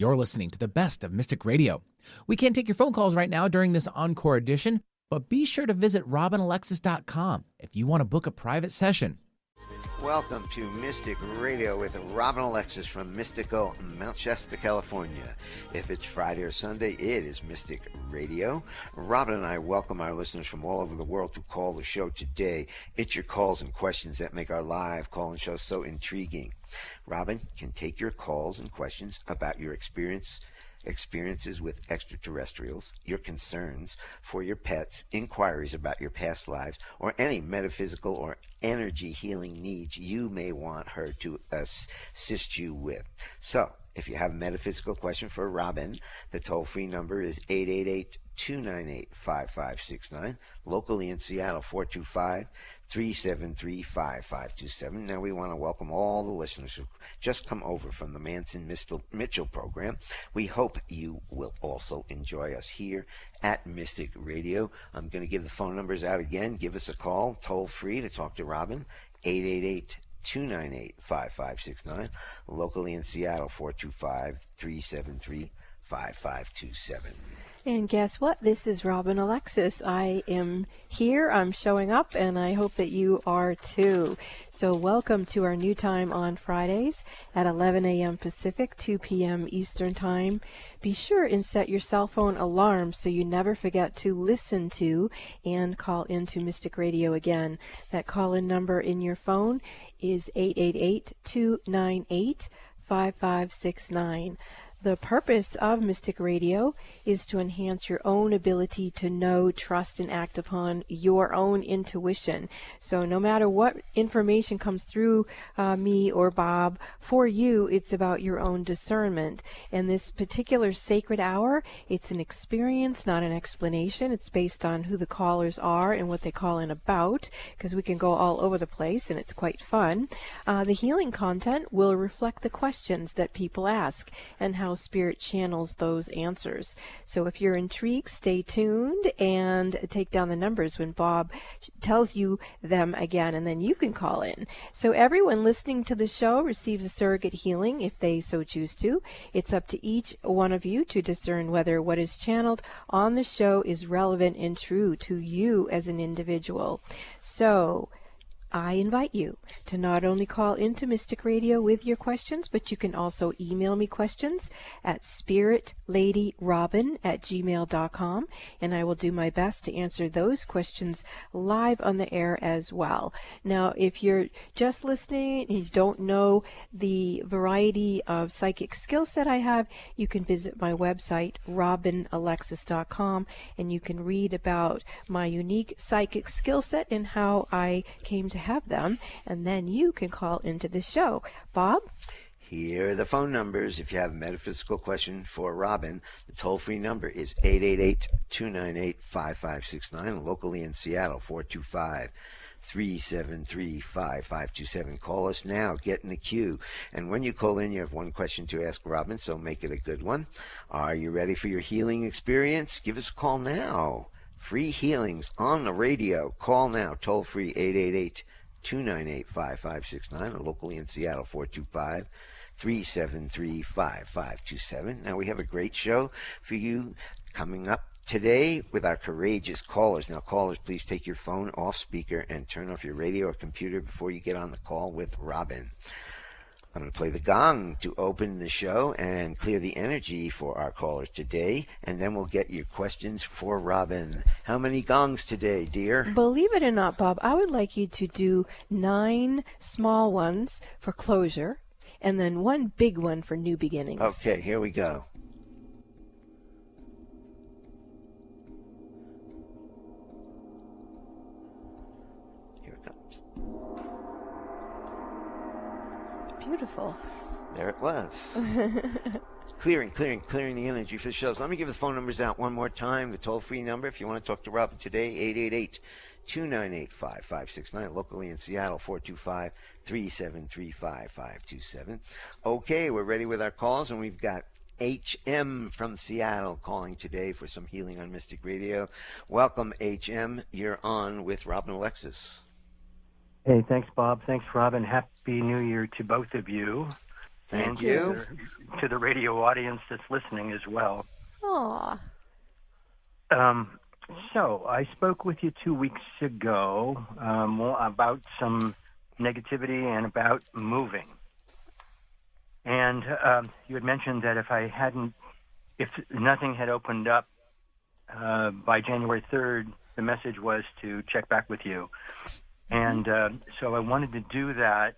You're listening to the best of Mystic Radio. We can't take your phone calls right now during this encore edition, but be sure to visit robinalexis.com if you want to book a private session. Welcome to Mystic Radio with Robin Alexis from mystical Mount Shasta, California. If it's Friday or Sunday, it is Mystic Radio. Robin and I welcome our listeners from all over the world to call the show today. It's your calls and questions that make our live call-in show so intriguing. Robin can take your calls and questions about your experiences with extraterrestrials, your concerns for your pets, inquiries about your past lives, or any metaphysical or energy healing needs you may want her to assist you with. So, if you have a metaphysical question for Robin, the toll-free number is 888-298-5569, locally in Seattle, 425-373-5527. Now we want to welcome all the listeners who just come over from the Manson-Mitchell program. We hope you will also enjoy us here at Mystic Radio. I'm going to give the phone numbers out again. Give us a call, toll-free, to talk to Robin, 888-298-5569, locally in Seattle, 425-373-5527. And guess what? This is Robin Alexis. I am here, I'm showing up, and I hope that you are too. So welcome to our new time on Fridays at 11 a.m. Pacific, 2 p.m. Eastern Time. Be sure and set your cell phone alarm so you never forget to listen to and call into Mystic Radio again. That call-in number in your phone is 888-298-5569. The purpose of Mystic Radio is to enhance your own ability to know, trust, and act upon your own intuition. So no matter what information comes through me or Bob, for you, it's about your own discernment. And this particular sacred hour, it's an experience, not an explanation. It's based on who the callers are and what they call in about, because we can go all over the place, and it's quite fun. The healing content will reflect the questions that people ask and how Spirit channels those answers. So if you're intrigued, stay tuned and take down the numbers when Bob tells you them again, and then you can call in. So everyone listening to the show receives a surrogate healing if they so choose to. It's up to each one of you to discern whether what is channeled on the show is relevant and true to you as an individual. So I invite you to not only call into Mystic Radio with your questions, but you can also email me questions at spiritladyrobin@gmail.com, and I will do my best to answer those questions live on the air as well. Now, if you're just listening and you don't know the variety of psychic skills that I have, you can visit my website, robinalexis.com, and you can read about my unique psychic skill set and how I came to have them, and then you can call into the show. Bob? Here are the phone numbers. If you have a metaphysical question for Robin, the toll-free number is 888-298-5569, locally in Seattle, 425-373-5527. Call us now. Get in the queue. And when you call in, you have one question to ask Robin, so make it a good one. Are you ready for your healing experience? Give us a call now. Free healings on the radio. Call now, toll-free, 888-298-5569, or locally in Seattle, 425-373-5527. Now, we have a great show for you coming up today with our courageous callers. Now, callers, please take your phone off speaker and turn off your radio or computer before you get on the call with Robin. I'm going to play the gong to open the show and clear the energy for our callers today, and then we'll get your questions for Robin. How many gongs today, dear? Believe it or not, Bob, I would like you to do 9 small ones for closure, and then 1 big one for new beginnings. Okay, here we go. Here it comes. Beautiful. There it was. Clearing the energy for the shows. Let me give the phone numbers out one more time. The toll-free number, if you want to talk to Robin today, 888-298-5569, locally in Seattle, 425-373-5527. Okay, we're ready with our calls, and we've got HM from Seattle calling today for some healing on Mystic Radio. Welcome, HM. You're on with Robin Alexis. Hey, thanks, Bob. Thanks, Robin. Happy New Year to both of you. Thank you. To the radio audience that's listening as well. Aw. So I spoke with you 2 weeks ago about some negativity and about moving. And you had mentioned that if nothing had opened up by January 3rd, the message was to check back with you. And so I wanted to do that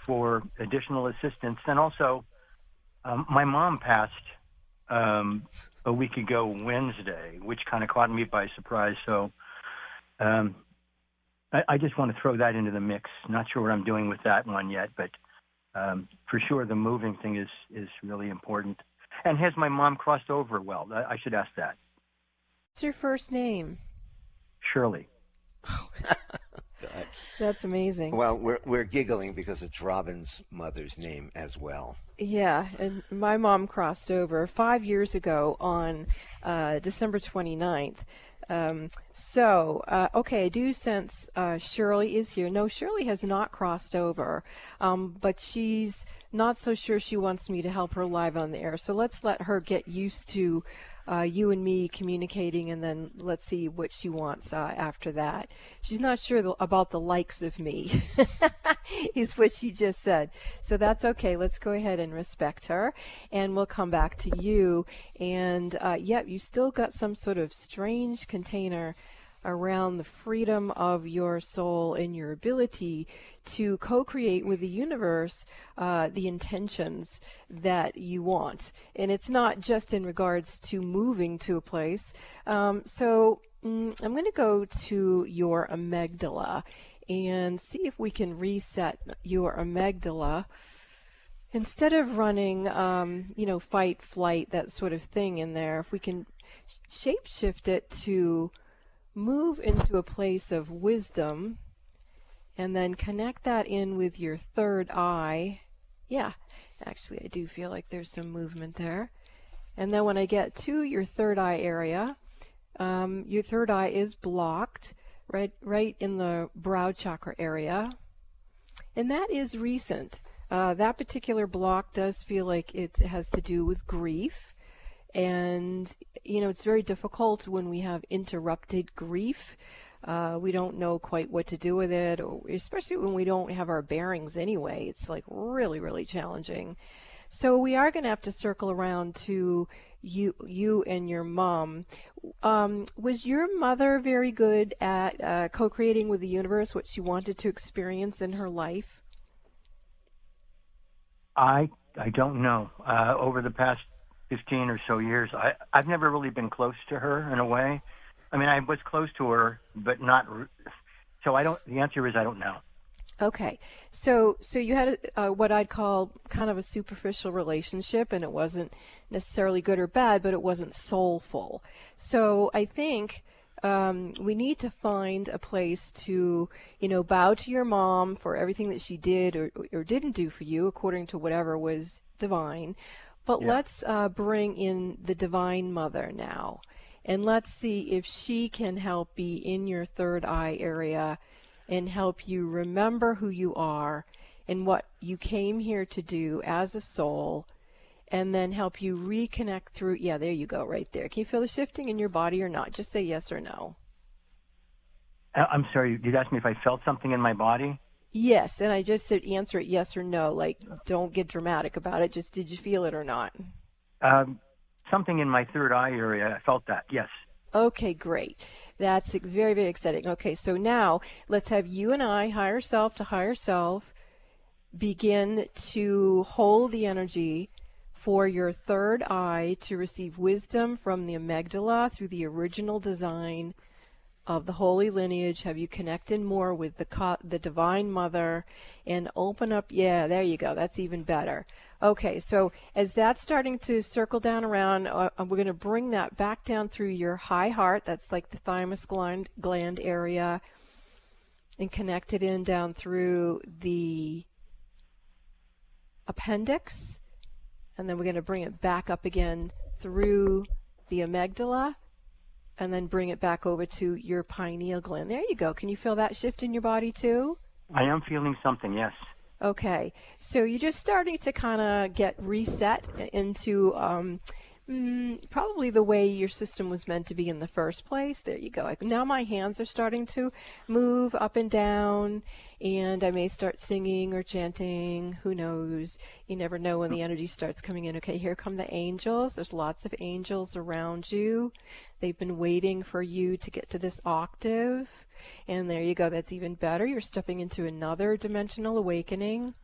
for additional assistance. And also, my mom passed a week ago Wednesday, which kind of caught me by surprise. So I just want to throw that into the mix. Not sure what I'm doing with that one yet, but for sure the moving thing is really important. And has my mom crossed over well? I should ask that. What's your first name? Shirley. That's amazing. Well, we're giggling because it's Robin's mother's name as well. Yeah, and my mom crossed over 5 years ago on December 29th. Okay, I do sense Shirley is here. No, Shirley has not crossed over, but she's not so sure she wants me to help her live on the air. So let's let her get used to you and me communicating, and then let's see what she wants after that. She's not sure about the likes of me, is what she just said. So that's okay. Let's go ahead and respect her, and we'll come back to you. And you still got some sort of strange container around the freedom of your soul and your ability to co-create with the universe the intentions that you want. And it's not just in regards to moving to a place. I'm going to go to your amygdala and see if we can reset your amygdala. Instead of running, fight, flight, that sort of thing in there, if we can shape-shift it to move into a place of wisdom, and then connect that in with your third eye. Yeah, actually I do feel like there's some movement there. And then when I get to your third eye area, your third eye is blocked right in the brow chakra area. And that is recent. That particular block does feel like it has to do with grief. And, it's very difficult when we have interrupted grief. We don't know quite what to do with it, or especially when we don't have our bearings anyway. It's like really, really challenging. So we are going to have to circle around to you and your mom. Was your mother very good at co-creating with the universe what she wanted to experience in her life? I don't know. Over the past 15 or so years, I've never really been close to her in a way. I mean, I was close to her, but not. So the answer is I don't know. Okay, so you had what I'd call kind of a superficial relationship, and it wasn't necessarily good or bad, but it wasn't soulful. So I think we need to find a place to, bow to your mom for everything that she did or didn't do for you, according to whatever was divine. But let's bring in the Divine Mother now, and let's see if she can help be in your third eye area and help you remember who you are and what you came here to do as a soul, and then help you reconnect through, there you go, right there. Can you feel the shifting in your body or not? Just say yes or no. I'm sorry, you'd ask me if I felt something in my body? Yes, and I just said answer it yes or no, like don't get dramatic about it, just did you feel it or not? Something in my third eye area, I felt that, yes. Okay, great. That's very, very exciting. Okay, so now let's have you and I, higher self to higher self, begin to hold the energy for your third eye to receive wisdom from the amygdala through the original design of the holy lineage. Have you connected more with the Divine Mother and open up? Yeah, there you go. That's even better. Okay, so as that's starting to circle down around, we're going to bring that back down through your high heart. That's like the thymus gland area, and connect it in down through the appendix. And then we're going to bring it back up again through the amygdala, and then bring it back over to your pineal gland. There you go. Can you feel that shift in your body too? I am feeling something, yes. Okay, so you're just starting to kind of get reset into probably the way your system was meant to be in the first place. There you go. Now my hands are starting to move up and down, and I may start singing or chanting. Who knows? You never know when the energy starts coming in. Okay, here come the angels. There's lots of angels around you. They've been waiting for you to get to this octave. And there you go. That's even better. You're stepping into another dimensional awakening.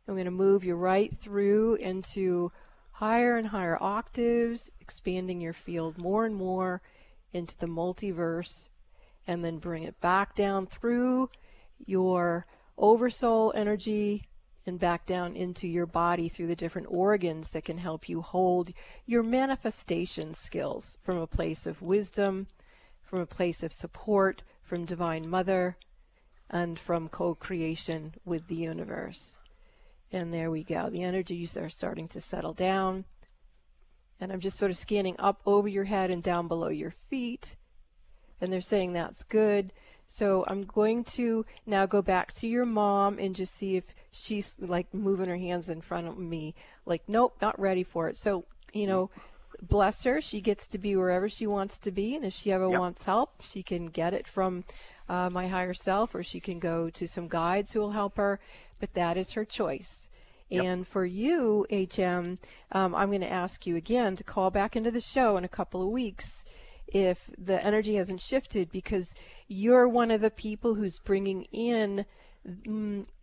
I'm going to move you right through into higher and higher octaves, expanding your field more and more into the multiverse, and then bring it back down through your oversoul energy and back down into your body through the different organs that can help you hold your manifestation skills from a place of wisdom, from a place of support from Divine Mother, and from co-creation with the universe. And there we go. The energies are starting to settle down. And I'm just sort of scanning up over your head and down below your feet. And they're saying that's good. So I'm going to now go back to your mom and just see if she's like moving her hands in front of me. Like, nope, not ready for it. So, bless her. She gets to be wherever she wants to be. And if she ever wants help, she can get it from my higher self, or she can go to some guides who will help her. But that is her choice. And for you, HM, I'm going to ask you again to call back into the show in a couple of weeks if the energy hasn't shifted, because you're one of the people who's bringing in,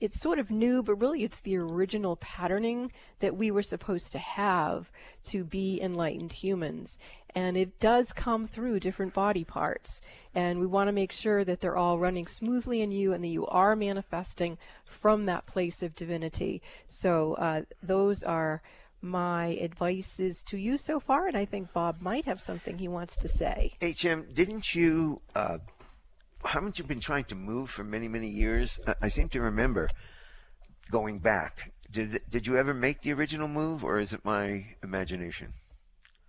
it's sort of new, but really it's the original patterning that we were supposed to have to be enlightened humans. And it does come through different body parts. And we want to make sure that they're all running smoothly in you and that you are manifesting from that place of divinity. So those are my advices to you so far. And I think Bob might have something he wants to say. HM, didn't you, haven't you been trying to move for many, many years? I seem to remember going back. Did you ever make the original move, or is it my imagination?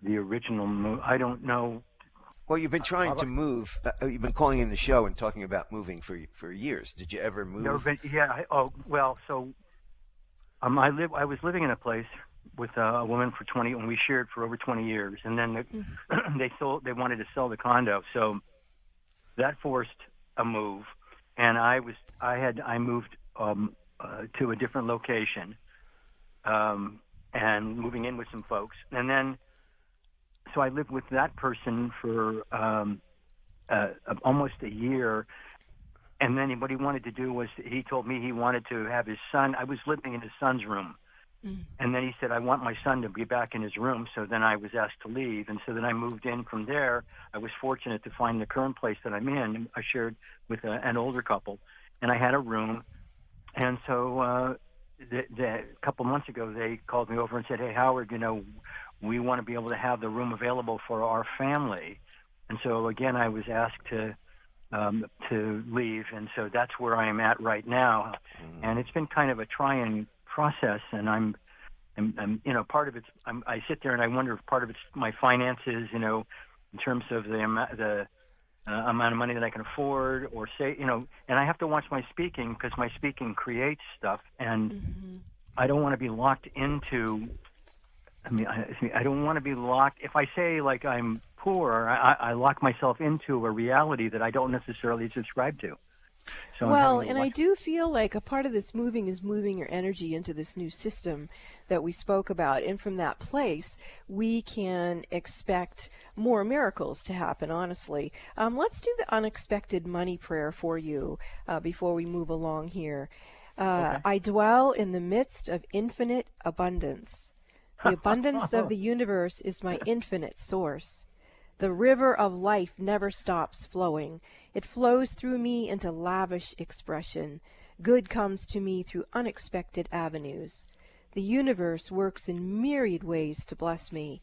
The original move, I don't know. Well, you've been trying to move. You've been calling in the show and talking about moving for years. Did you ever move? No, but I was living in a place with a woman for 20, and we shared for over 20 years, and then they wanted to sell the condo, so that forced a move, and I moved to a different location, and moving in with some folks, and then. So I lived with that person for almost a year, and then what he wanted to do was he told me he wanted to have his son. I was living in his son's room, and then he said, I want my son to be back in his room. So then I was asked to leave, and so then I moved in from there. I was fortunate to find the current place that I'm in. I shared with an older couple, and I had a room, and so a couple months ago they called me over and said, hey, Howard, we want to be able to have the room available for our family. And so, again, I was asked to leave, and so that's where I am at right now. And it's been kind of a trying process, and I'm part of it's, I sit there and I wonder if part of it's my finances, in terms of the amount of money that I can afford, or say, and I have to watch my speaking, because my speaking creates stuff, and I don't want to be locked into... I don't want to be locked. If I say like I'm poor, I lock myself into a reality that I don't necessarily subscribe to. So I do feel like a part of this moving is moving your energy into this new system that we spoke about. And from that place, we can expect more miracles to happen, honestly. Let's do the unexpected money prayer for you before we move along here. Okay. I dwell in the midst of infinite abundance. The abundance of the universe is my infinite source. The river of life never stops flowing. It flows through me into lavish expression. Good comes to me through unexpected avenues. The universe works in myriad ways to bless me.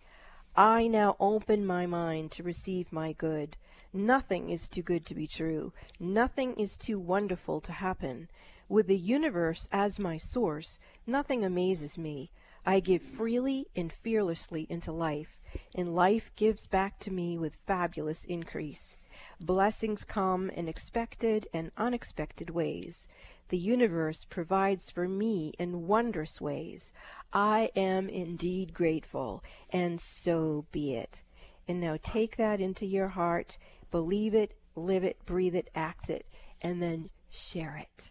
I now open my mind to receive my good. Nothing is too good to be true. Nothing is too wonderful to happen. With the universe as my source, nothing amazes me. I give freely and fearlessly into life, and life gives back to me with fabulous increase. Blessings come in expected and unexpected ways. The universe provides for me in wondrous ways. I am indeed grateful, and so be it. And now take that into your heart, believe it, live it, breathe it, act it, and then share it.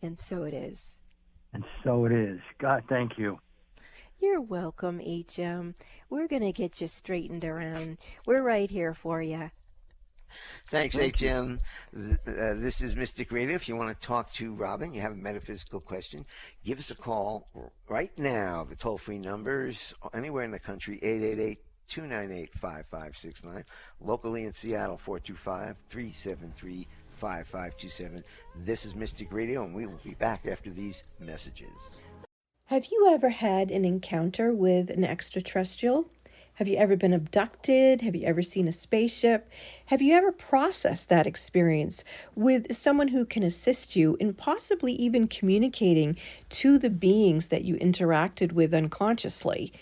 And so it is. And so it is. God, thank you. You're welcome, HM. We're going to get you straightened around. We're right here for you. Thanks, HM. This is Mystic Radio. If you want to talk to Robin, you have a metaphysical question, give us a call right now. The toll-free numbers anywhere in the country, 888-298-5569. Locally in Seattle, 425-373-5527. This is Mystic Radio, and we will be back after these messages. Have you ever had an encounter with an extraterrestrial? Have you ever been abducted? Have you ever seen a spaceship? Have you ever processed that experience with someone who can assist you in possibly even communicating to the beings that you interacted with unconsciously?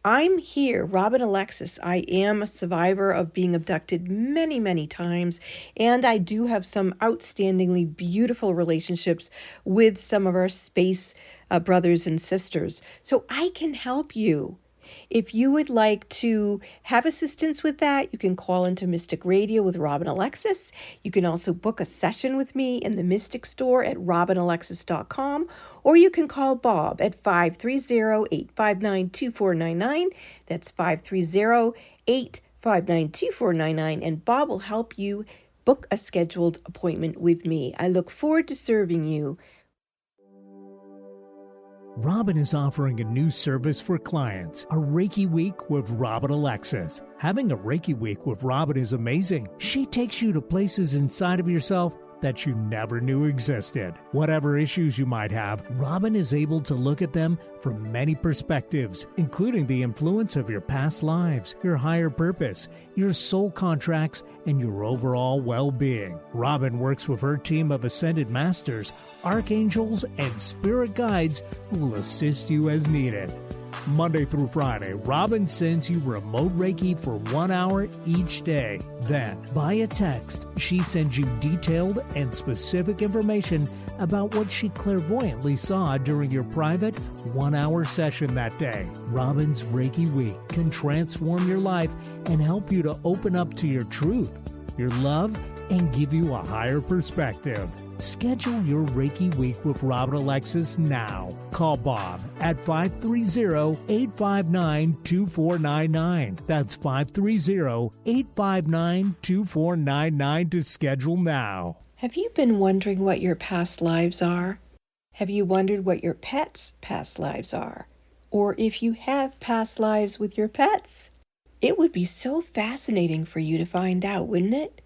I'm here, Robin Alexis. I am a survivor of being abducted many, many times, and I do have some outstandingly beautiful relationships with some of our space brothers and sisters. So I can help you. If you would like to have assistance with that, you can call into Mystic Radio with Robin Alexis. You can also book a session with me in the Mystic Store at robinalexis.com, or you can call Bob at 530-859-2499. That's 530-859-2499, and Bob will help you book a scheduled appointment with me. I look forward to serving you. Robin is offering a new service for clients, a Reiki Week with Robin Alexis. Having a Reiki Week with Robin is amazing. She takes you to places inside of yourself that you never knew existed. Whatever issues you might have, Robin is able to look at them from many perspectives, including the influence of your past lives, your higher purpose, your soul contracts, and your overall well-being. Robin works with her team of ascended masters, archangels, and spirit guides who will assist you as needed. Monday through Friday, Robin sends you remote Reiki for 1 hour each day. Then, via text, she sends you detailed and specific information about what she clairvoyantly saw during your private 1-hour session that day. Robin's Reiki Week can transform your life and help you to open up to your truth, your love, and give you a higher perspective. Schedule your Reiki Week with Robin Alexis now. Call Bob at 530-859-2499. That's 530-859-2499 to schedule now. Have you been wondering what your past lives are? Have you wondered what your pets' past lives are? Or if you have past lives with your pets? It would be so fascinating for you to find out, wouldn't it?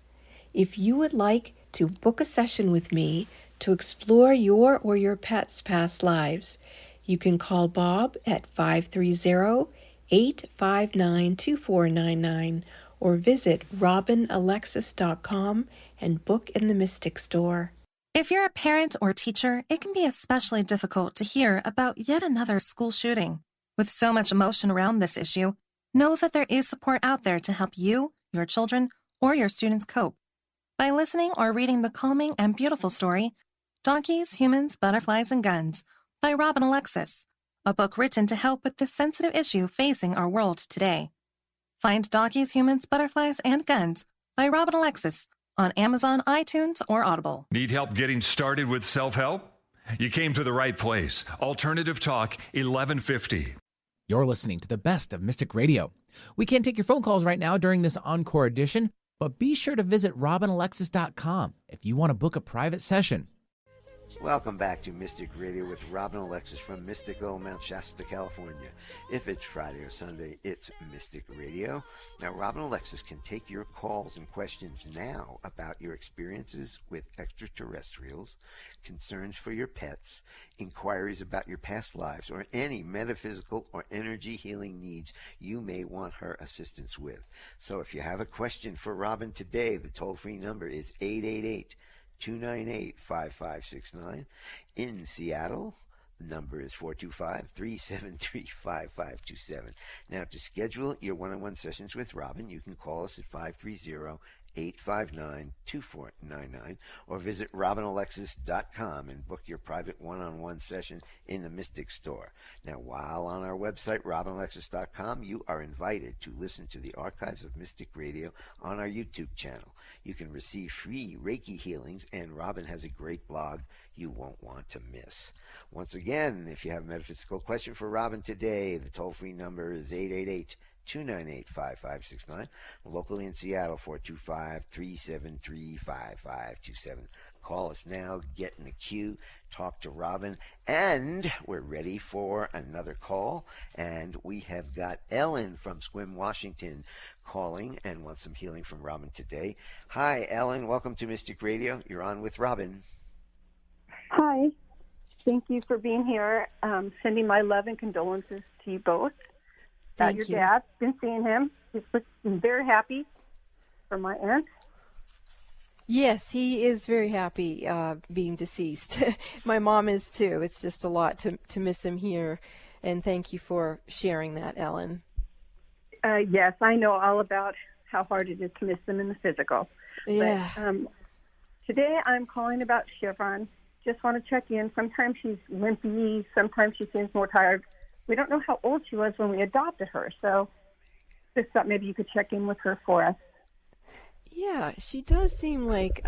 If you would like to book a session with me to explore your or your pet's past lives, you can call Bob at 530-859-2499 or visit robinalexis.com and book in the Mystic Store. If you're a parent or teacher, it can be especially difficult to hear about yet another school shooting. With so much emotion around this issue, know that there is support out there to help you, your children, or your students cope. By listening or reading the calming and beautiful story, Donkeys, Humans, Butterflies, and Guns by Robin Alexis, a book written to help with this sensitive issue facing our world today. Find Donkeys, Humans, Butterflies, and Guns by Robin Alexis on Amazon, iTunes, or Audible. Need help getting started with self-help? You came to the right place. Alternative Talk 1150. You're listening to the best of Mystic Radio. We can't take your phone calls right now during this encore edition, but be sure to visit robinalexis.com if you want to book a private session. Welcome back to Mystic Radio with Robin Alexis from mystical Mount Shasta, California. If it's Friday or Sunday, it's Mystic Radio. Now, Robin Alexis can take your calls and questions now about your experiences with extraterrestrials, concerns for your pets, inquiries about your past lives, or any metaphysical or energy healing needs you may want her assistance with. So if you have a question for Robin today, the toll-free number is 888-298-5569. In Seattle, the number is 425-373-5527. Now, to schedule your one-on-one sessions with Robin, you can call us at 859-2499, or visit robinalexis.com and book your private one-on-one session in the Mystic Store. Now, while on our website, robinalexis.com, you are invited to listen to the archives of Mystic Radio on our YouTube channel. You can receive free Reiki healings, and Robin has a great blog you won't want to miss. Once again, if you have a metaphysical question for Robin today, the toll-free number is 888-298-5569. Locally in Seattle, 425-373-5527. Call us now, get in the queue, talk to Robin, and we're ready for another call. And we have got Ellen from Sequim, Washington, calling and wants some healing from Robin today. Hi, Ellen. Welcome to Mystic Radio. You're on with Robin. Hi. Thank you for being here. Sending my love and condolences to you both. About your dad. Been seeing him. He's been very happy for my aunt. Yes, he is very happy being deceased. My mom is too. It's just a lot to miss him here. And thank you for sharing that, Ellen. Yes, I know all about how hard it is to miss them in the physical. Yeah. But today I'm calling about Chevron. Just want to check in. Sometimes she's limpy. Sometimes she seems more tired. We don't know how old she was when we adopted her, so just thought maybe you could check in with her for us. Yeah, she does seem like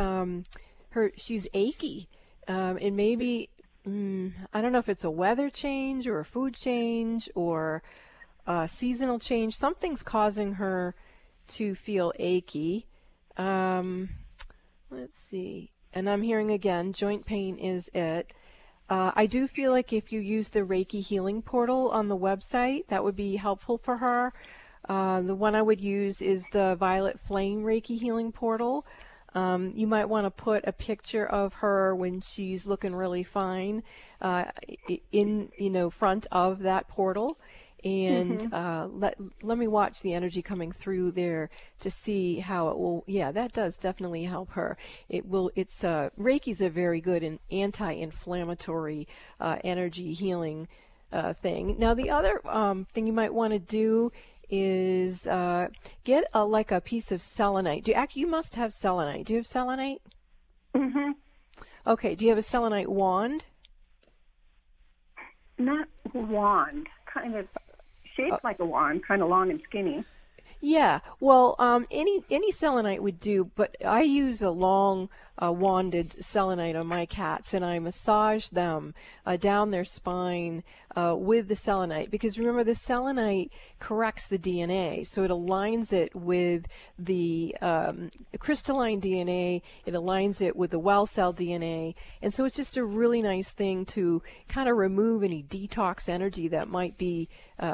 she's achy, and maybe I don't know if it's a weather change or a food change or a seasonal change. Something's causing her to feel achy. Let's see. And I'm hearing again, joint pain is it. I do feel like if you use the Reiki healing portal on the website, that would be helpful for her. The one I would use is the Violet Flame Reiki healing portal. You might want to put a picture of her when she's looking really fine in front of that portal. And let me watch the energy coming through there to see how it will. Yeah, that does definitely help her. Reiki's a very good and anti-inflammatory energy healing thing. Now, the other thing you might want to do is get a piece of selenite. You must have selenite. Do you have selenite? Mm-hmm. Okay. Do you have a selenite wand? Not wand. Kind of shaped like a wand, kind of long and skinny. Yeah, well, any selenite would do, but I use a long wanded selenite on my cats, and I massage them down their spine with the selenite, because remember, the selenite corrects the DNA, so it aligns it with the crystalline DNA, it aligns it with the well cell DNA, and so it's just a really nice thing to kind of remove any detox energy that might be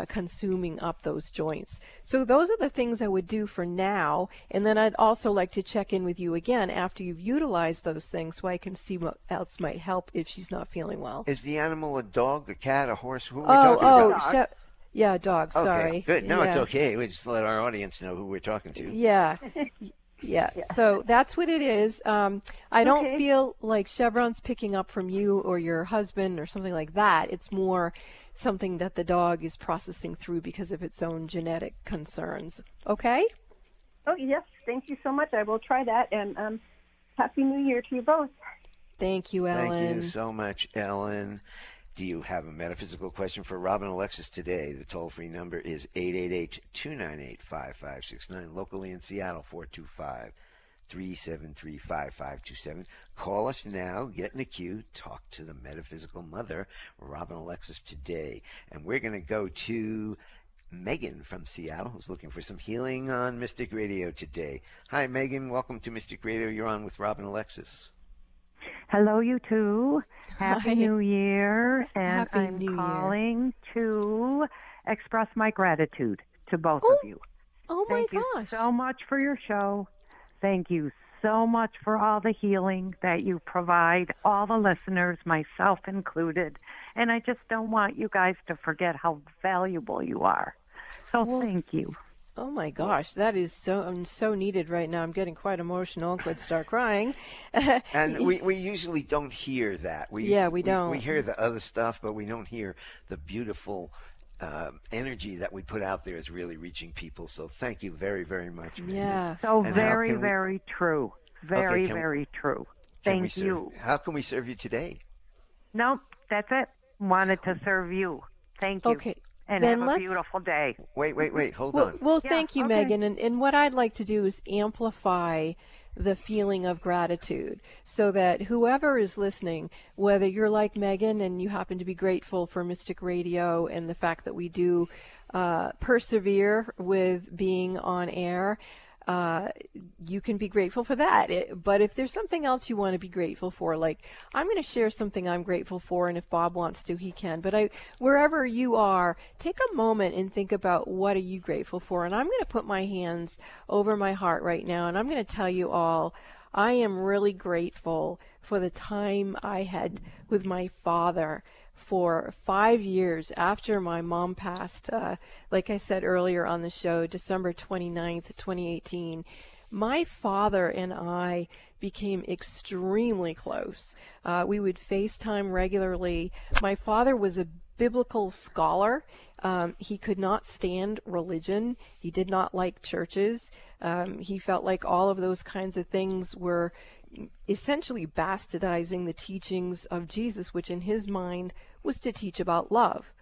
consuming up those joints. So those are the things I would do for now, and then I'd also like to check in with you again after you've utilized those things so I can see what else might help if she's not feeling well. Is the animal a dog, a cat, a horse? Who are we talking about? Yeah, dog, sorry. Okay, good. No, yeah. It's okay. We just let our audience know who we're talking to. Yeah. Yeah, so that's what it is. I don't feel like Chevron's picking up from you or your husband or something like that. It's more something that the dog is processing through because of its own genetic concerns. Okay? Oh, yes. Thank you so much. I will try that. And Happy New Year to you both. Thank you, Ellen. Thank you so much, Ellen. Do you have a metaphysical question for Robin Alexis today? The toll-free number is 888-298-5569. Locally in Seattle, 425-373-5527. Call us now. Get in the queue. Talk to the metaphysical mother, Robin Alexis, today. And we're going to go to Megan from Seattle, who's looking for some healing on Mystic Radio today. Hi, Megan. Welcome to Mystic Radio. You're on with Robin Alexis. Hello, you two. Happy New Year. And Happy New Year. I'm calling to express my gratitude to both of you. Oh, my Thank gosh. you so much for your show. Thank you so much for all the healing that you provide, all the listeners, myself included. And I just don't want you guys to forget how valuable you are. So thank you. Oh my gosh, that is so needed right now. I'm getting quite emotional. Could start crying. And we usually don't hear that. We don't. We hear the other stuff, but we don't hear the beautiful energy that we put out there is really reaching people. So thank you very, very much. Megan. Yeah. So And very, very true. Very, Okay, very true. can we Thank serve- you. How can we serve you today? No, that's it. Wanted to serve you. Thank you. Okay. And then have a let's, beautiful day. Wait, hold well, on. well, Yeah, thank you, okay. Megan. And what I'd like to do is amplify the feeling of gratitude so that whoever is listening, whether you're like Megan and you happen to be grateful for Mystic Radio and the fact that we do persevere with being on air, you can be grateful for that. But if there's something else you want to be grateful for, like I'm going to share something I'm grateful for, and if Bob wants to, he can. But wherever you are, take a moment and think about what are you grateful for. And I'm going to put my hands over my heart right now, and I'm going to tell you all, I am really grateful for the time I had with my father for 5 years after my mom passed, like I said earlier on the show, December 29th, 2018. My father and I became extremely close. We would FaceTime regularly. My father was a biblical scholar. He could not stand religion. He did not like churches. He felt like all of those kinds of things were essentially bastardizing the teachings of Jesus, which in his mind was to teach about love.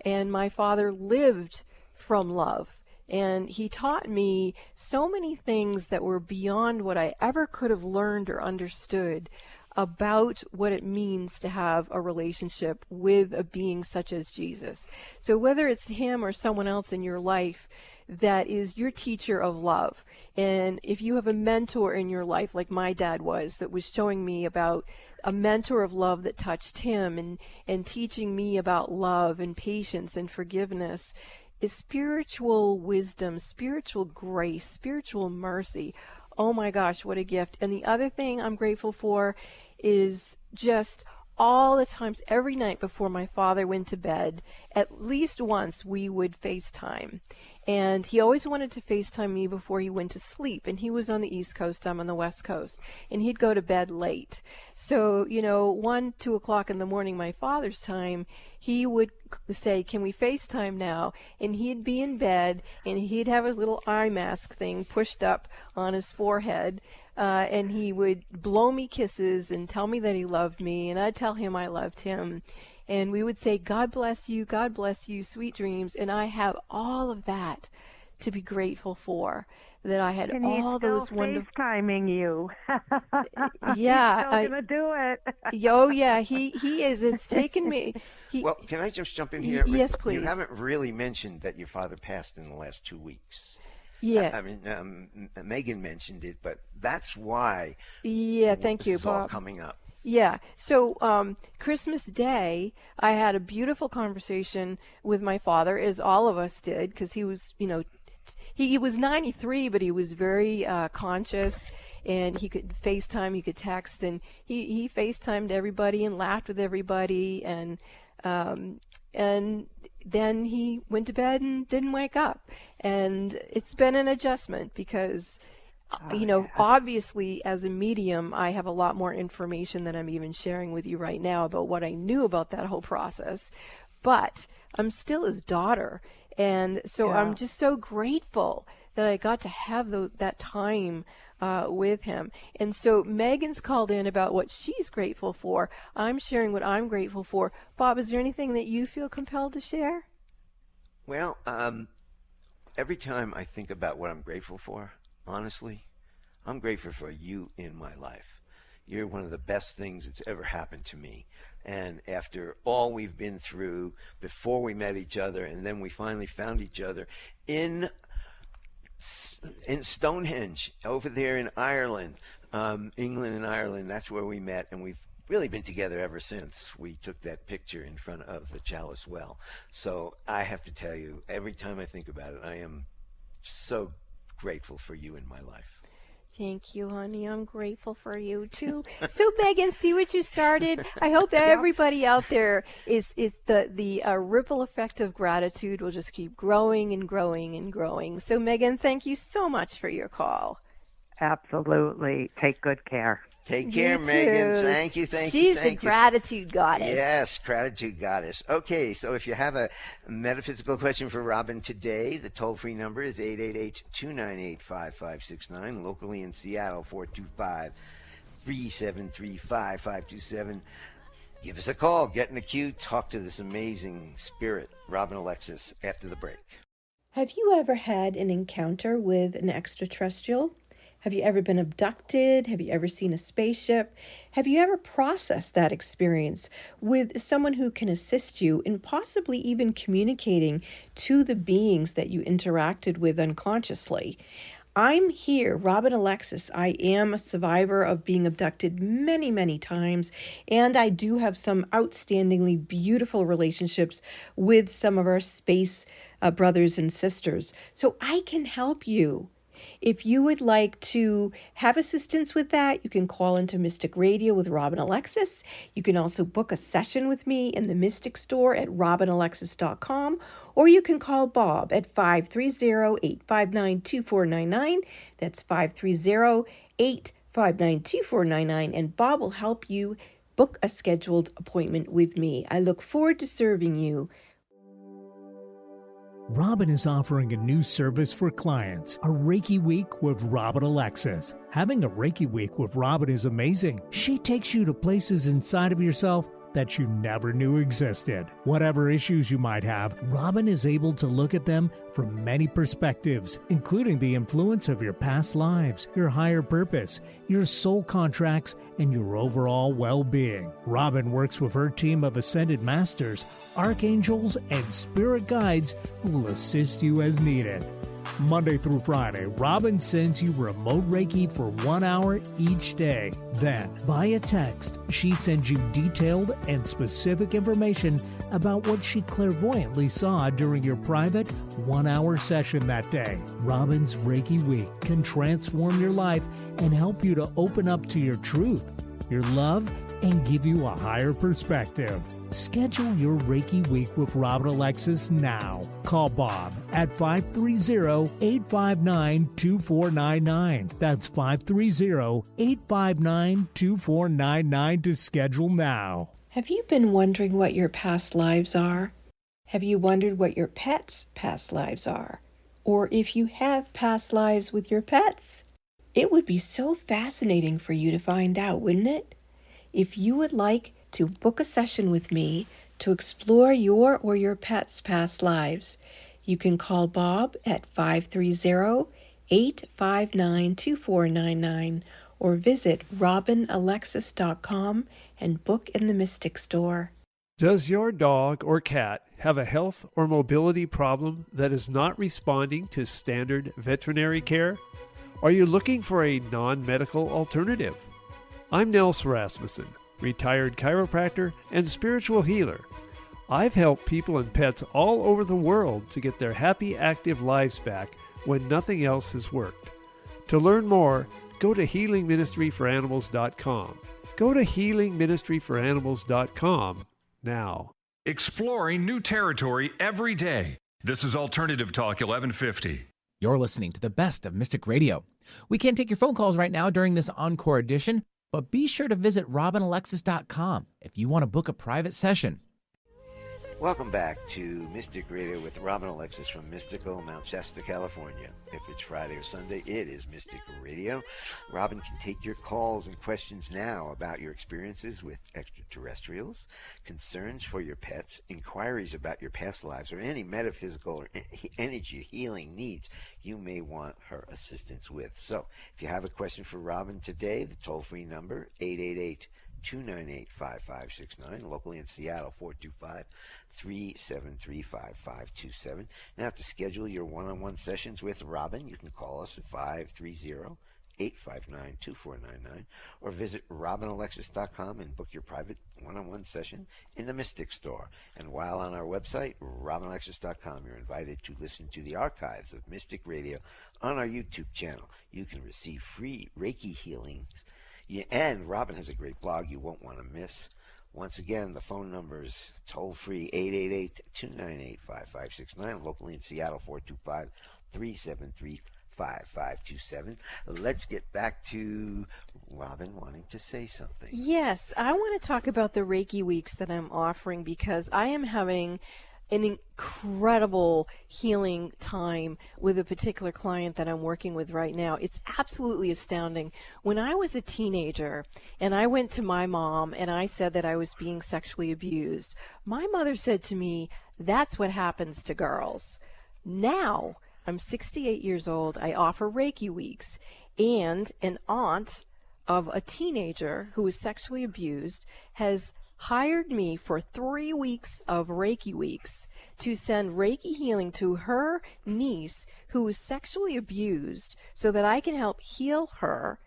And my father lived from love. And he taught me so many things that were beyond what I ever could have learned or understood about what it means to have a relationship with a being such as Jesus. So whether it's him or someone else in your life that is your teacher of love, and if you have a mentor in your life like my dad was, that was showing me about a mentor of love that touched him and teaching me about love and patience and forgiveness, is spiritual wisdom, spiritual grace, spiritual mercy. Oh my gosh, what a gift. And the other thing I'm grateful for is just all the times, every night before my father went to bed, at least once we would FaceTime. And he always wanted to FaceTime me before he went to sleep. And he was on the East Coast, I'm on the West Coast. And he'd go to bed late. So, 1, 2 o'clock in the morning, my father's time, he would say, can we FaceTime now? And he'd be in bed, and he'd have his little eye mask thing pushed up on his forehead. And he would blow me kisses and tell me that he loved me. And I'd tell him I loved him. And we would say, God bless you, sweet dreams. And I have all of that to be grateful for, that I had and all he's still those wonderful... FaceTiming you. Yeah. He's still going to do it. Oh, yeah, he is. It's taken me... Well, can I just jump in here? Yes, please. You haven't really mentioned that your father passed in the last 2 weeks. Yeah. I mean, Megan mentioned it, but that's why. Yeah, thank you, this is all Bob. coming up. Yeah. So Christmas Day, I had a beautiful conversation with my father, as all of us did, because he was, he was 93, but he was very conscious, and he could FaceTime, he could text, and he FaceTimed everybody and laughed with everybody, and then he went to bed and didn't wake up. And it's been an adjustment because, obviously as a medium, I have a lot more information than I'm even sharing with you right now about what I knew about that whole process. But I'm still his daughter. And so I'm just so grateful that I got to have that time with him. And so Megan's called in about what she's grateful for. I'm sharing what I'm grateful for. Bob, is there anything that you feel compelled to share? Well, every time I think about what I'm grateful for, honestly, I'm grateful for you in my life. You're one of the best things that's ever happened to me. And after all we've been through, before we met each other, and then we finally found each other in Stonehenge, over there in Ireland, England and Ireland, that's where we met, and we've really been together ever since we took that picture in front of the Chalice Well. So I have to tell you, every time I think about it, I am so grateful for you in my life. Thank you, honey. I'm grateful for you too. So, Megan, see what you started? I hope everybody out there is the ripple effect of gratitude will just keep growing and growing and growing. So, Megan, thank you so much for your call. Absolutely. Take good care. Take care, You Megan. too. Thank you, thank you, She's thank the you. gratitude goddess. Yes, gratitude goddess. Okay, so if you have a metaphysical question for Robin today, the toll-free number is 888-298-5569. Locally in Seattle, 425-373-5527. Give us a call, get in the queue, talk to this amazing spirit, Robin Alexis, after the break. Have you ever had an encounter with an extraterrestrial? Have you ever been abducted? Have you ever seen a spaceship? Have you ever processed that experience with someone who can assist you in possibly even communicating to the beings that you interacted with unconsciously? I'm here, Robin Alexis. I am a survivor of being abducted many, many times, and I do have some outstandingly beautiful relationships with some of our space brothers and sisters. So I can help you. If you would like to have assistance with that, you can call into Mystic Radio with Robin Alexis. You can also book a session with me in the Mystic Store at robinalexis.com, or you can call Bob at 530-859-2499. That's 530-859-2499, and Bob will help you book a scheduled appointment with me. I look forward to serving you. Robin is offering a new service for clients, a Reiki Week with Robin Alexis. Having a Reiki Week with Robin is amazing. She takes you to places inside of yourself that you never knew existed. Whatever issues you might have, Robin is able to look at them from many perspectives, including the influence of your past lives, your higher purpose, your soul contracts, and your overall well-being. Robin works with her team of ascended masters, archangels, and spirit guides who will assist you as needed. Monday through Friday, Robin sends you remote Reiki for 1 hour each day. Then, via text, she sends you detailed and specific information about what she clairvoyantly saw during your private 1-hour session that day. Robin's Reiki Week can transform your life and help you to open up to your truth, your love, and give you a higher perspective. Schedule your Reiki Week with Robin Alexis now. Call Bob at 530-859-2499. That's 530-859-2499 to schedule now. Have you been wondering what your past lives are? Have you wondered what your pets' past lives are? Or if you have past lives with your pets? It would be so fascinating for you to find out, wouldn't it? If you would like to book a session with me to explore your or your pet's past lives, you can call Bob at 530-859-2499 or visit robinalexis.com and book in the Mystic Store. Does your dog or cat have a health or mobility problem that is not responding to standard veterinary care? Are you looking for a non-medical alternative? I'm Nels Rasmussen, retired chiropractor and spiritual healer. I've helped people and pets all over the world to get their happy, active lives back when nothing else has worked. To learn more, go to healingministryforanimals.com. Go to healingministryforanimals.com now. Exploring new territory every day. This is Alternative Talk 1150. You're listening to the best of Mystic Radio. We can't take your phone calls right now during this encore edition, but be sure to visit robinalexis.com if you want to book a private session. Welcome back to Mystic Radio with Robin Alexis from mystical Mount Shasta, California. If it's Friday or Sunday, it is Mystic Radio. Robin can take your calls and questions now about your experiences with extraterrestrials, concerns for your pets, inquiries about your past lives, or any metaphysical or energy healing needs you may want her assistance with. So, if you have a question for Robin today, the toll-free number, 888-298-5569, locally in Seattle, 425-373-5527. Now, to schedule your one-on-one sessions with Robin, you can call us at 530-859-2499 or visit robinalexis.com and book your private one-on-one session in the Mystic Store. And while on our website, robinalexis.com, you're invited to listen to the archives of Mystic Radio on our YouTube channel. You can receive free Reiki healings. And Robin has a great blog you won't want to miss. Once again, the phone number is toll-free, 888-298-5569, locally in Seattle, 5527. Let's get back to Robin wanting to say something. Yes, I want to talk about the Reiki weeks that I'm offering because I am having an incredible healing time with a particular client that I'm working with right now. It's absolutely astounding. When I was a teenager and I went to my mom and I said that I was being sexually abused, my mother said to me, "That's what happens to girls." Now, I'm 68 years old. I offer Reiki weeks, and an aunt of a teenager who was sexually abused has hired me for 3 weeks of Reiki weeks to send Reiki healing to her niece who was sexually abused so that I can help heal her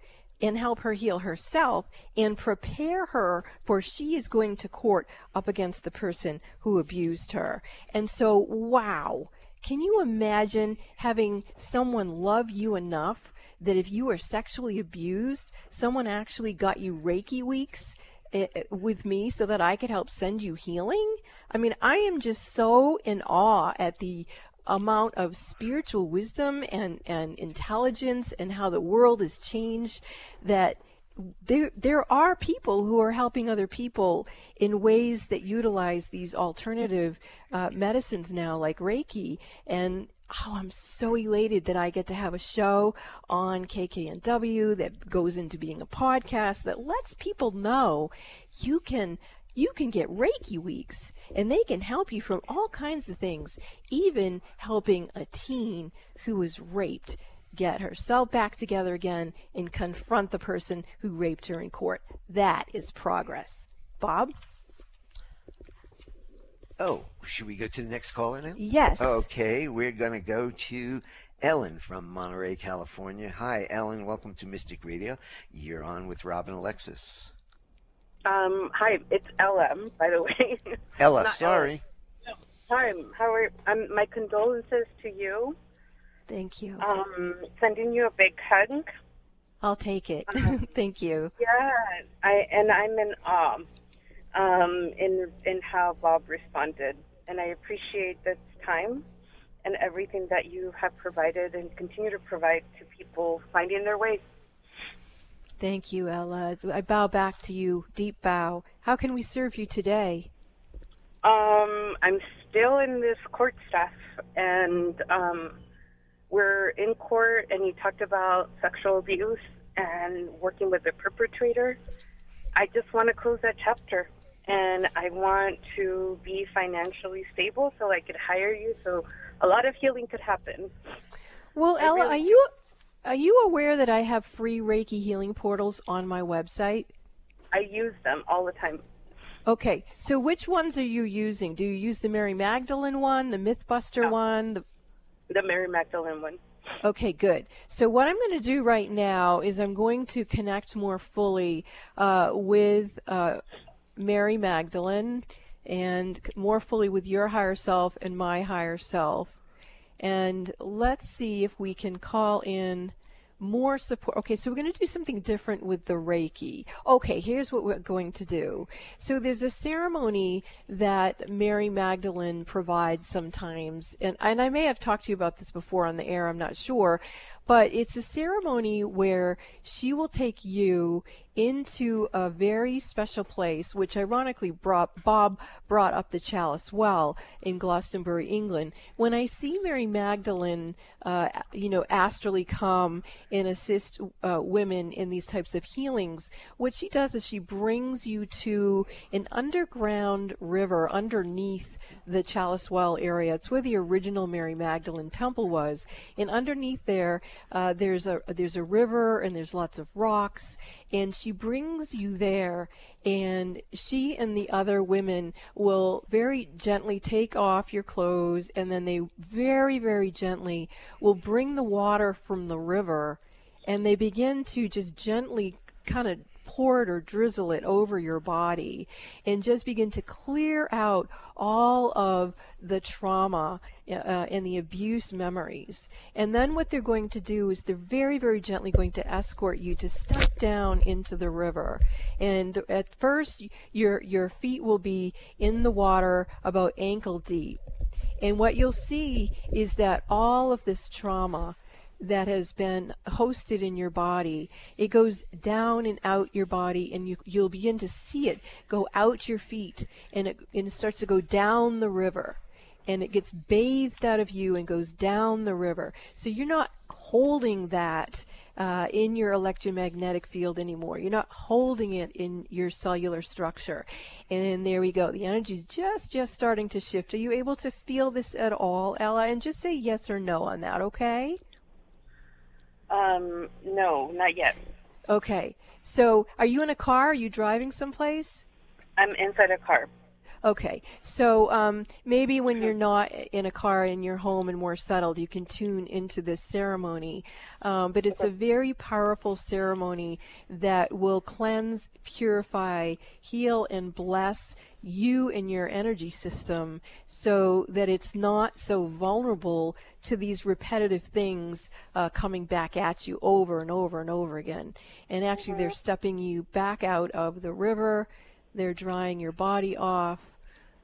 and help her heal herself and prepare her for she is going to court up against the person who abused her. And so, wow, can you imagine having someone love you enough that if you were sexually abused, someone actually got you Reiki weeks with me so that I could help send you healing? I mean, I am just so in awe at the amount of spiritual wisdom and intelligence and how the world has changed, that there are people who are helping other people in ways that utilize these alternative medicines now, like Reiki. And I'm so elated that I get to have a show on KKNW that goes into being a podcast that lets people know you can get Reiki weeks, and they can help you from all kinds of things, even helping a teen who was raped get herself back together again and confront the person who raped her in court. That is progress. Bob? Oh, should we go to the next caller now? Yes. Okay, we're going to go to Ellen from Monterey, California. Hi, Ellen. Welcome to Mystic Radio. You're on with Robin Alexis. Hi, it's Ella, by the way. Ella, sorry. Ella. Hi, how are my condolences to you. Thank you. Sending you a big hug. I'll take it. Thank you. Yeah, I'm in awe in how Bob responded, and I appreciate this time and everything that you have provided and continue to provide to people finding their way. Thank you, Ella. I bow back to you. Deep bow. How can we serve you today? I'm still in this court stuff, and we're in court, and you talked about sexual abuse and working with the perpetrator. I just want to close that chapter, and I want to be financially stable so I could hire you, so a lot of healing could happen. Well, Ella, are you aware that I have free Reiki healing portals on my website? I use them all the time. Okay, so which ones are you using? Do you use the Mary Magdalene one, the Mythbuster one? The Mary Magdalene one. Okay, good. So what I'm going to do right now is I'm going to connect more fully with Mary Magdalene and more fully with your higher self and my higher self. And let's see if we can call in more support. Okay, so we're going to do something different with the Reiki. Okay, here's what we're going to do. So there's a ceremony that Mary Magdalene provides sometimes, and I may have talked to you about this before on the air, I'm not sure, but it's a ceremony where she will take you into a very special place, which ironically Bob brought up the Chalice Well in Glastonbury, England. When I see Mary Magdalene, astrally come and assist women in these types of healings, what she does is she brings you to an underground river underneath the Chalice Well area. It's where the original Mary Magdalene temple was, and underneath there, there's a river and there's lots of rocks, and she brings you there, and she and the other women will very gently take off your clothes, and then they very, very gently will bring the water from the river, and they begin to just gently kind of pour it or drizzle it over your body and just begin to clear out all of the trauma and the abuse memories. And then what they're going to do is they're very, very gently going to escort you to step down into the river. And at first, your feet will be in the water about ankle deep. And what you'll see is that all of this trauma that has been hosted in your body. It goes down and out your body, and you'll begin to see it go out your feet, and it starts to go down the river, and it gets bathed out of you and goes down the river. So you're not holding that in your electromagnetic field anymore. You're not holding it in your cellular structure. And there we go. The energy's just starting to shift. Are you able to feel this at all, Ella? And just say yes or no on that, okay? No, not yet. Okay. So are you in a car? Are you driving someplace? I'm inside a car. Okay, so maybe when you're not in a car in your home and more settled, you can tune into this ceremony. But it's a very powerful ceremony that will cleanse, purify, heal, and bless you and your energy system so that it's not so vulnerable to these repetitive things coming back at you over and over and over again. And actually, they're stepping you back out of the river. They're drying your body off.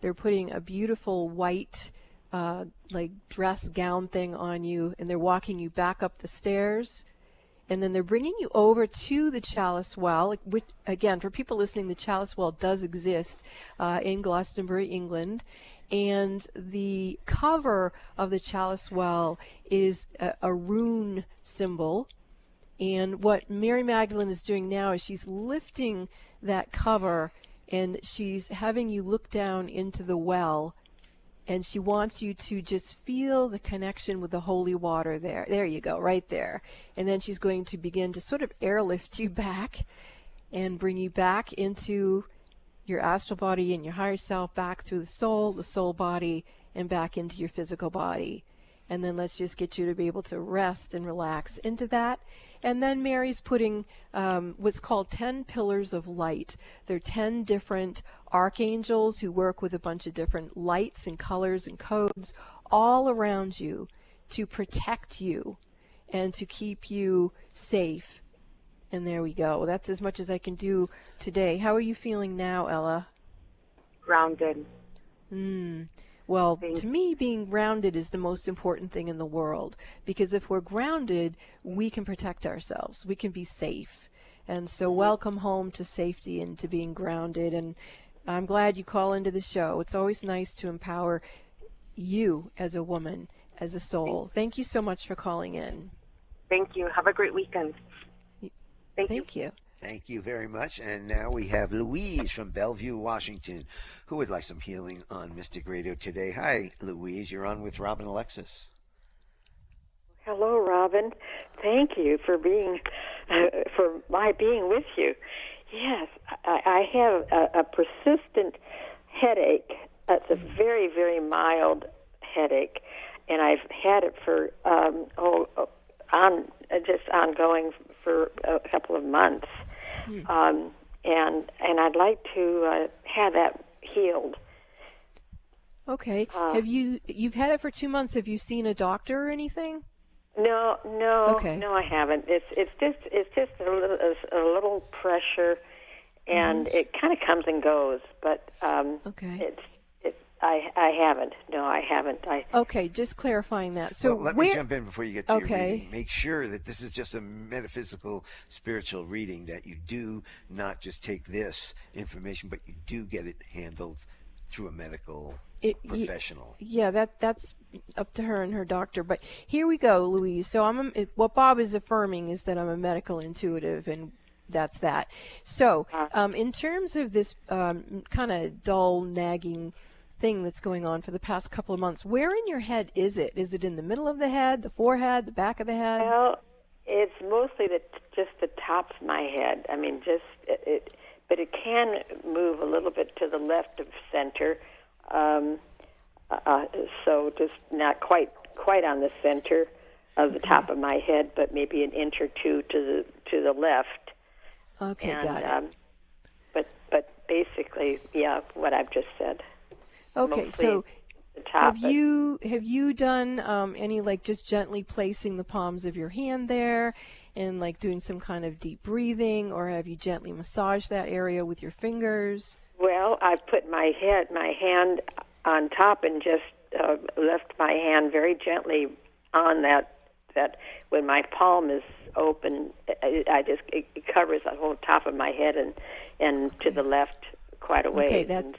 They're putting a beautiful white like dress gown thing on you, and they're walking you back up the stairs. And then they're bringing you over to the Chalice Well, which, again, for people listening, the Chalice Well does exist in Glastonbury, England. And the cover of the Chalice Well is a rune symbol. And what Mary Magdalene is doing now is she's lifting that cover, and she's having you look down into the well, and she wants you to just feel the connection with the holy water there. There you go, right there. And then she's going to begin to sort of airlift you back and bring you back into your astral body and your higher self, back through the soul body, and back into your physical body. And then let's just get you to be able to rest and relax into that. And then Mary's putting what's called 10 pillars of light. They're 10 different archangels who work with a bunch of different lights and colors and codes all around you to protect you and to keep you safe. And there we go. That's as much as I can do today. How are you feeling now, Ella? Grounded. Well, to me, being grounded is the most important thing in the world, because if we're grounded, we can protect ourselves. We can be safe. And so welcome home to safety and to being grounded. And I'm glad you call into the show. It's always nice to empower you as a woman, as a soul. Thank you so much for calling in. Thank you. Have a great weekend. Thank you. Thank you very much. And now we have Louise from Bellevue, Washington, who would like some healing on Mystic Radio today. Hi, Louise. You're on with Robin Alexis. Hello, Robin. Thank you for being with you. Yes, I have a persistent headache. It's a very, very mild headache, and I've had it for ongoing for a couple of months. And I'd like to have that healed. Okay. You've had it for 2 months? Have you seen a doctor or anything? No, Okay. No, I haven't. It's just a little pressure, and it kind of comes and goes. But okay. I haven't. No, I haven't. Okay, just clarifying that. So let me jump in before you get to your Okay. reading. Make sure that this is just a metaphysical, spiritual reading, that you do not just take this information, but you do get it handled through a medical professional. Yeah, that's up to her and her doctor. But here we go, Louise. So what Bob is affirming is that I'm a medical intuitive, and that's that. So in terms of this kind of dull, nagging thing that's going on for the past couple of months, where in your head is it? Is it in the middle of the head, the forehead, the back of the head? Well, it's mostly just the top of my head. I mean, but it can move a little bit to the left of center. So just not quite on the center of the top of my head, but maybe an inch or two to the left. Okay, got it. But basically, yeah, what I've just said. Okay, Mostly so the top. have you done any, like, just gently placing the palms of your hand there and like doing some kind of deep breathing, or have you gently massaged that area with your fingers? Well, I've put my hand on top and just left my hand very gently on that that when my palm is open, it covers the whole top of my head and to the left quite a ways. Okay,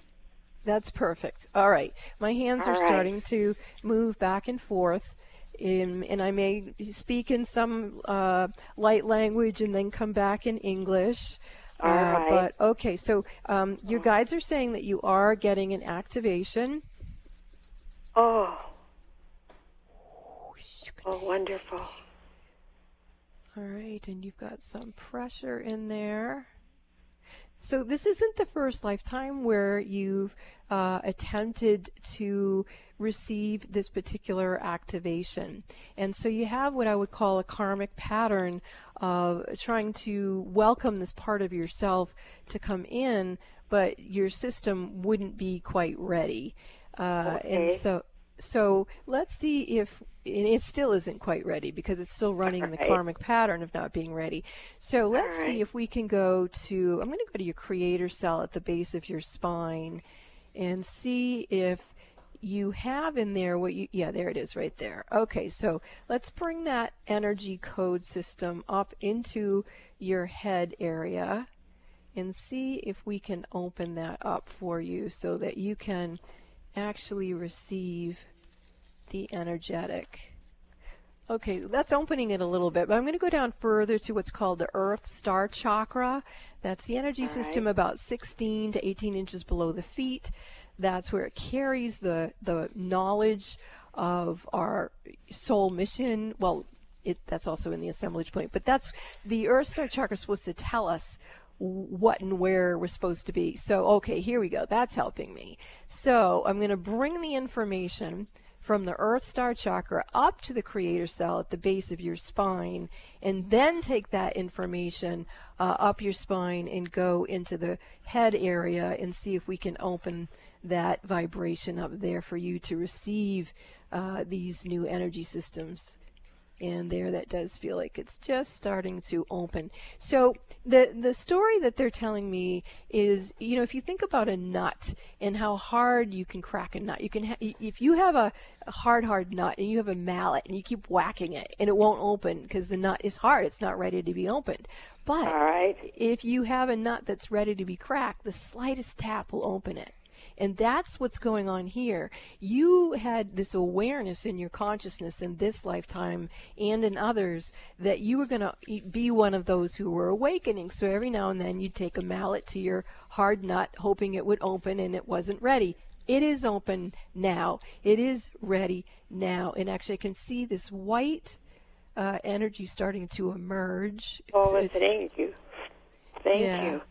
that's perfect. All right. My hands are starting to move back and forth, and I may speak in some light language and then come back in English. All right. But, okay, so your guides are saying that you are getting an activation. Oh, wonderful. All right, and you've got some pressure in there. So this isn't the first lifetime where you've attempted to receive this particular activation. And so you have what I would call a karmic pattern of trying to welcome this part of yourself to come in, but your system wouldn't be quite ready. And so let's see if, and it still isn't quite ready because it's still running the karmic pattern of not being ready. So let's see if we can go to, I'm going to go to your creator cell at the base of your spine and see if you have in there what you, yeah, there it is right there. Okay, so let's bring that energy code system up into your head area and see if we can open that up for you so that you can actually receive the energetic. Okay, that's opening it a little bit, but I'm going to go down further to what's called the Earth Star Chakra. That's the energy system about 16 to 18 inches below the feet. That's where it carries the knowledge of our soul mission. Well, that's also in the assemblage point, but that's the Earth Star Chakra is supposed to tell us what and where we're supposed to be. So, okay, here we go. That's helping me. So I'm going to bring the information from the Earth Star Chakra up to the creator cell at the base of your spine, and then take that information up your spine and go into the head area and see if we can open that vibration up there for you to receive these new energy systems. And there, that does feel like it's just starting to open. So the story that they're telling me is, you know, if you think about a nut and how hard you can crack a nut, you can if you have a hard nut and you have a mallet and you keep whacking it and it won't open because the nut is hard, it's not ready to be opened. But if you have a nut that's ready to be cracked, the slightest tap will open it. And that's what's going on here. You had this awareness in your consciousness in this lifetime and in others that you were going to be one of those who were awakening. So every now and then you'd take a mallet to your hard nut, hoping it would open, and it wasn't ready. It is open now. It is ready now. And actually I can see this white energy starting to emerge. Thank you. Thank you.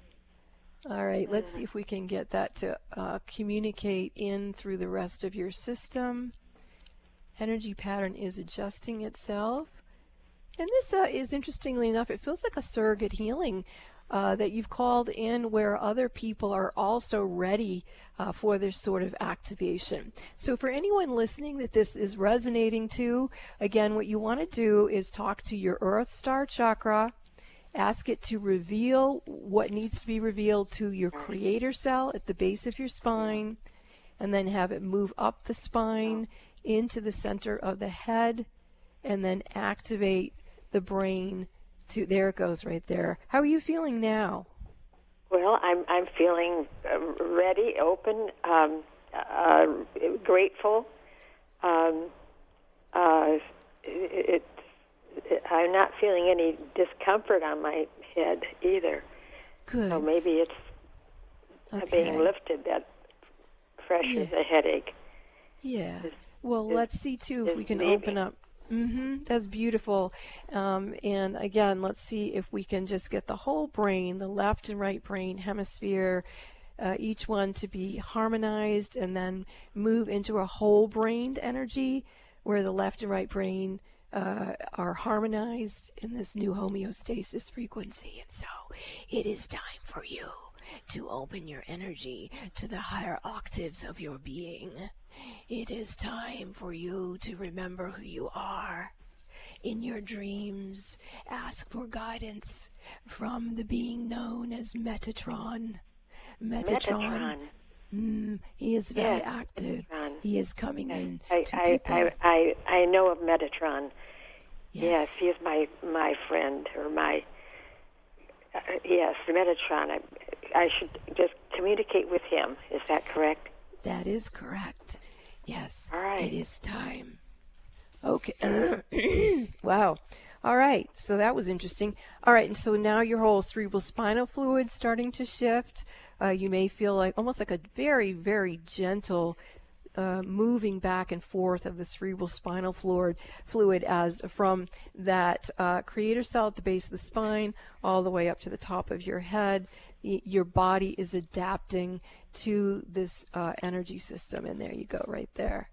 All right, let's see if we can get that to communicate in through the rest of your system. Energy pattern is adjusting itself. And this is, interestingly enough, it feels like a surrogate healing that you've called in where other people are also ready for this sort of activation. So for anyone listening that this is resonating to, again, what you want to do is talk to your Earth Star Chakra. Ask it to reveal what needs to be revealed to your creator cell at the base of your spine, and then have it move up the spine into the center of the head, and then activate the brain to, there it goes right there. How are you feeling now? Well, I'm feeling ready, open, grateful. I'm not feeling any discomfort on my head either. Good. So maybe it's being lifted, that fresh as a headache. Yeah. Well, let's see, too, if we can open up. That's beautiful. And again, let's see if we can just get the whole brain, the left and right brain hemisphere, each one to be harmonized, and then move into a whole-brained energy where the left and right brain are harmonized in this new homeostasis frequency. And so it is time for you to open your energy to the higher octaves of your being. It is time for you to remember who you are. In your dreams, ask for guidance from the being known as Metatron. Metatron. He is very active. Metatron. He is coming in. I know of Metatron. Yes, he is my friend, or my, yes, Metatron. I should just communicate with him. Is that correct? That is correct. Yes. All right. It is time. Okay. Wow. All right. So that was interesting. All right. And so now your whole cerebral spinal fluid starting to shift. You may feel like almost like a very, very gentle moving back and forth of the cerebral spinal fluid as from that creator cell at the base of the spine all the way up to the top of your head. Your body is adapting to this energy system, and there you go right there.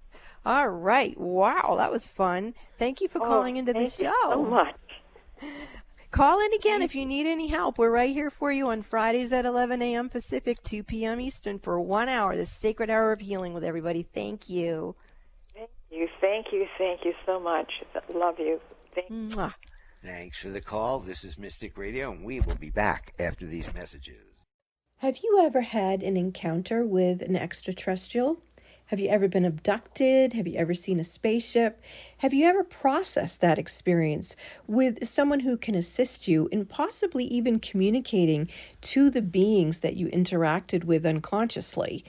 All right. Wow, that was fun. Thank you for calling into the show. Thank you so much. Call in again if you need any help. We're right here for you on Fridays at 11 a.m. Pacific, 2 p.m. Eastern for 1 hour, the sacred hour of healing with everybody. Thank you. Thank you so much. Love you. Thank you. Mwah. Thanks for the call. This is Mystic Radio, and we will be back after these messages. Have you ever had an encounter with an extraterrestrial? Have you ever been abducted? Have you ever seen a spaceship? Have you ever processed that experience with someone who can assist you in possibly even communicating to the beings that you interacted with unconsciously?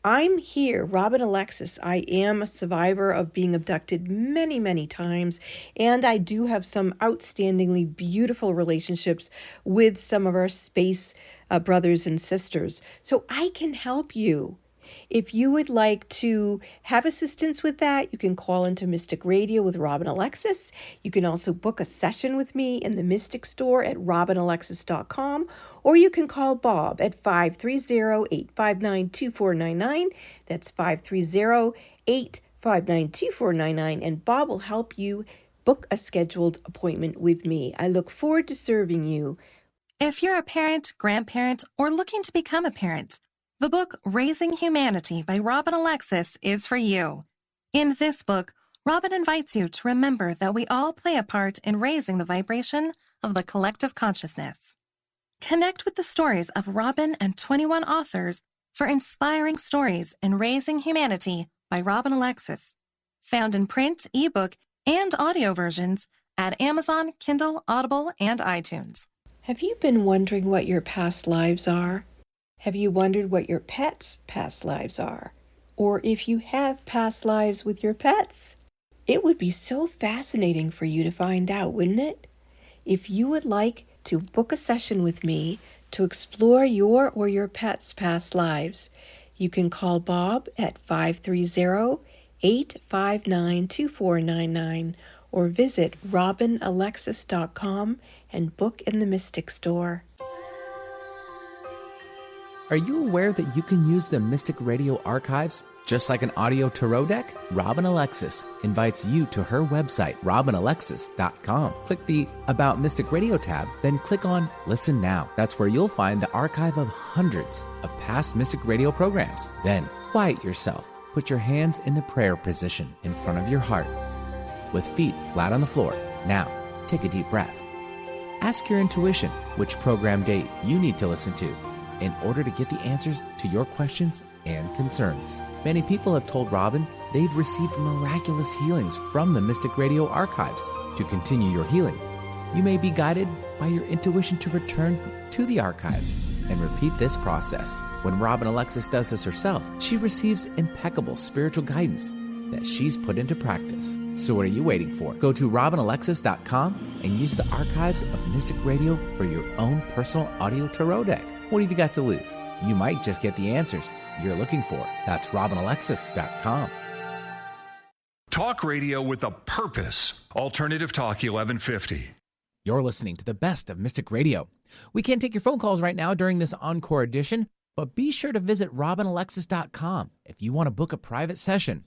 I'm here, Robin Alexis. I am a survivor of being abducted many, many times, and I do have some outstandingly beautiful relationships with some of our space brothers and sisters. So I can help you. If you would like to have assistance with that, you can call into Mystic Radio with Robin Alexis. You can also book a session with me in the Mystic Store at robinalexis.com, or you can call Bob at 530-859-2499. That's 530-859-2499, and Bob will help you book a scheduled appointment with me. I look forward to serving you. If you're a parent, grandparent, or looking to become a parent, the book Raising Humanity by Robin Alexis is for you. In this book, Robin invites you to remember that we all play a part in raising the vibration of the collective consciousness. Connect with the stories of Robin and 21 authors for inspiring stories in Raising Humanity by Robin Alexis. Found in print, ebook, and audio versions at Amazon, Kindle, Audible, and iTunes. Have you been wondering what your past lives are? Have you wondered what your pets' past lives are? Or if you have past lives with your pets? It would be so fascinating for you to find out, wouldn't it? If you would like to book a session with me to explore your or your pet's past lives, you can call Bob at 530-859-2499 or visit robinalexis.com and book in the Mystic Store. Are you aware that you can use the Mystic Radio archives just like an audio tarot deck? Robin Alexis invites you to her website, robinalexis.com. Click the About Mystic Radio tab, then click on Listen Now. That's where you'll find the archive of hundreds of past Mystic Radio programs. Then, quiet yourself. Put your hands in the prayer position in front of your heart with feet flat on the floor. Now, take a deep breath. Ask your intuition which program date you need to listen to in order to get the answers to your questions and concerns. Many people have told Robin they've received miraculous healings from the Mystic Radio archives. To continue your healing, you may be guided by your intuition to return to the archives and repeat this process. When Robin Alexis does this herself, she receives impeccable spiritual guidance that she's put into practice. So what are you waiting for? Go to robinalexis.com and use the archives of Mystic Radio for your own personal audio tarot deck. What have you got to lose? You might just get the answers you're looking for. That's robinalexis.com. Talk radio with a purpose. Alternative Talk 1150. You're listening to the best of Mystic Radio. We can't take your phone calls right now during this encore edition, but be sure to visit robinalexis.com if you want to book a private session.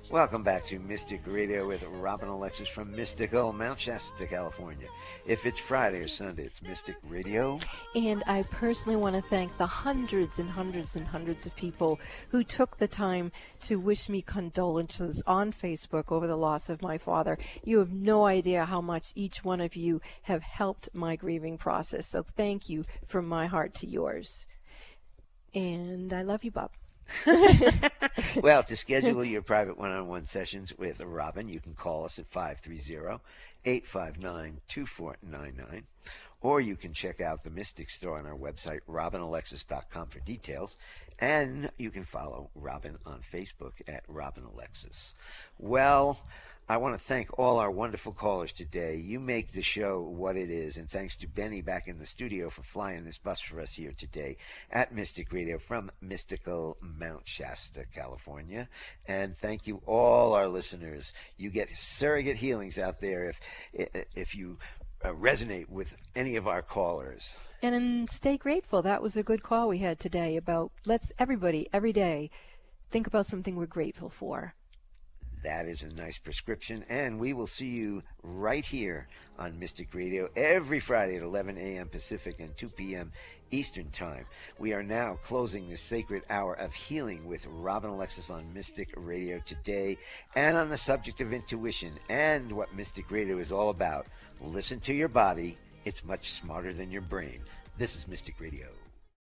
Welcome back to Mystic Radio with Robin Alexis from mystical Mount Shasta, California. If it's Friday or Sunday, it's Mystic Radio. And I personally want to thank the hundreds and hundreds and hundreds of people who took the time to wish me condolences on Facebook over the loss of my father. You have no idea how much each one of you have helped my grieving process. So thank you from my heart to yours. And I love you, Bob. Well, to schedule your private one-on-one sessions with Robin, you can call us at 530-859-2499, or you can check out the Mystic Store on our website, robinalexis.com, for details, and you can follow Robin on Facebook at Robin Alexis. Well, I want to thank all our wonderful callers today. You make the show what it is, and thanks to Benny back in the studio for flying this bus for us here today at Mystic Radio from mystical Mount Shasta, California. And thank you all our listeners. You get surrogate healings out there if you resonate with any of our callers. And stay grateful. That was a good call we had today about let's everybody every day think about something we're grateful for. That is a nice prescription, and we will see you right here on Mystic Radio every Friday at 11 a.m. Pacific and 2 p.m. Eastern Time. We are now closing this sacred hour of healing with Robin Alexis on Mystic Radio today, and on the subject of intuition and what Mystic Radio is all about. Listen to your body. It's much smarter than your brain. This is Mystic Radio.